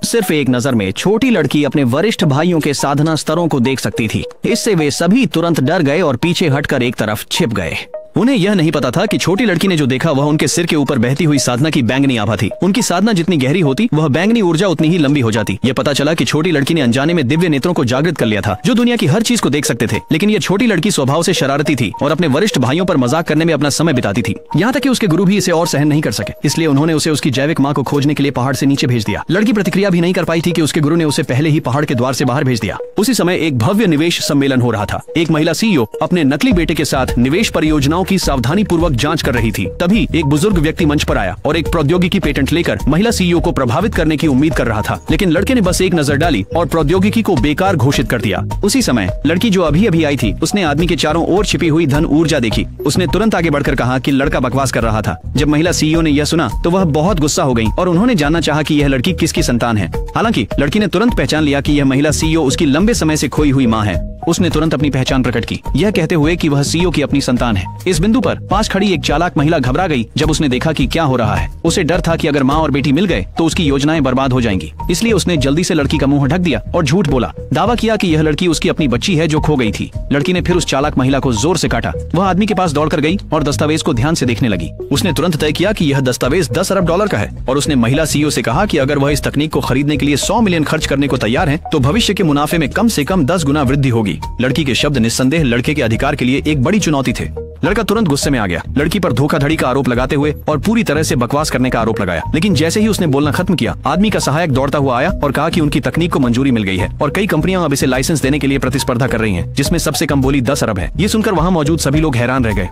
सिर्फ एक नजर में छोटी लड़की अपने वरिष्ठ भाइयों के साधना स्तरों को देख सकती थी। इससे वे सभी तुरंत डर गए और पीछे हटकर एक तरफ छिप गए। उन्हें यह नहीं पता था कि छोटी लड़की ने जो देखा वह उनके सिर के ऊपर बहती हुई साधना की बैंगनी आभा थी। उनकी साधना जितनी गहरी होती वह बैंगनी ऊर्जा उतनी ही लंबी हो जाती। यह पता चला कि छोटी लड़की ने अनजाने में दिव्य नेत्रों को जागृत कर लिया था, जो दुनिया की हर चीज को देख सकते थे। लेकिन यह छोटी लड़की स्वभाव से शरारती थी और अपने वरिष्ठ भाइयों पर मजाक करने में अपना समय बिताती थी। यहाँ तक कि उसके गुरु भी इसे और सहन नहीं कर सके, इसलिए उन्होंने उसे उसकी जैविक माँ को खोजने के लिए पहाड़ से नीचे भेज दिया। लड़की प्रतिक्रिया भी नहीं कर पाई थी कि उसके गुरु ने उसे पहले ही पहाड़ के द्वार से बाहर भेज दिया। उसी समय एक भव्य निवेश सम्मेलन हो रहा था। एक महिला सीईओ अपने नकली बेटे के साथ निवेश परियोजनाओं की सावधानी पूर्वक जांच कर रही थी। तभी एक बुजुर्ग व्यक्ति मंच पर आया और एक प्रौद्योगिकी पेटेंट लेकर महिला सीईओ को प्रभावित करने की उम्मीद कर रहा था। लेकिन लड़के ने बस एक नजर डाली और प्रौद्योगिकी को बेकार घोषित कर दिया। उसी समय लड़की जो अभी अभी आई थी, उसने आदमी के चारों ओर छिपी हुई धन ऊर्जा देखी। उसने तुरंत आगे बढ़कर कहा कि लड़का बकवास कर रहा था। जब महिला सीईओ ने यह सुना तो वह बहुत गुस्सा हो गई और उन्होंने जानना चाहा कि यह लड़की किसकी संतान है। हालांकि लड़की ने तुरंत पहचान लिया कि यह महिला सीईओ उसकी लंबे समय से खोई हुई माँ है। उसने तुरंत अपनी पहचान प्रकट की, यह कहते हुए कि वह सीईओ की अपनी संतान है। इस बिंदु पर पास खड़ी एक चालाक महिला घबरा गई जब उसने देखा कि क्या हो रहा है। उसे डर था कि अगर माँ और बेटी मिल गए तो उसकी योजनाएं बर्बाद हो जाएंगी। इसलिए उसने जल्दी से लड़की का मुंह ढक दिया और झूठ बोला। दावा किया कि यह लड़की उसकी अपनी बच्ची है जो खो गई थी। लड़की ने फिर उस चालाक महिला को जोर से काटा। वह आदमी के पास दौड़कर गई और दस्तावेज को ध्यान से देखने लगी। उसने तुरंत तय किया कि यह दस्तावेज 10 अरब डॉलर का है और उसने महिला सीईओ से कहा कि अगर वह इस तकनीक को खरीदने के लिए 100 मिलियन खर्च करने को तैयार है तो भविष्य के मुनाफे में कम से कम 10 गुना वृद्धि होगी। लड़की के शब्द निस्संदेह लड़के के अधिकार के लिए एक बड़ी चुनौती थे। लड़का तुरंत गुस्से में आ गया, लड़की पर धोखाधड़ी का आरोप लगाते हुए और पूरी तरह से बकवास करने का आरोप लगाया। लेकिन जैसे ही उसने बोलना खत्म किया, आदमी का सहायक दौड़ता हुआ आया और कहा कि उनकी तकनीक को मंजूरी मिल गई है और कई कंपनियां अब इसे लाइसेंस देने के लिए प्रतिस्पर्धा कर रही हैं, जिसमें सबसे कम बोली 10 अरब है। ये सुनकर वहां मौजूद सभी लोग हैरान रह गए।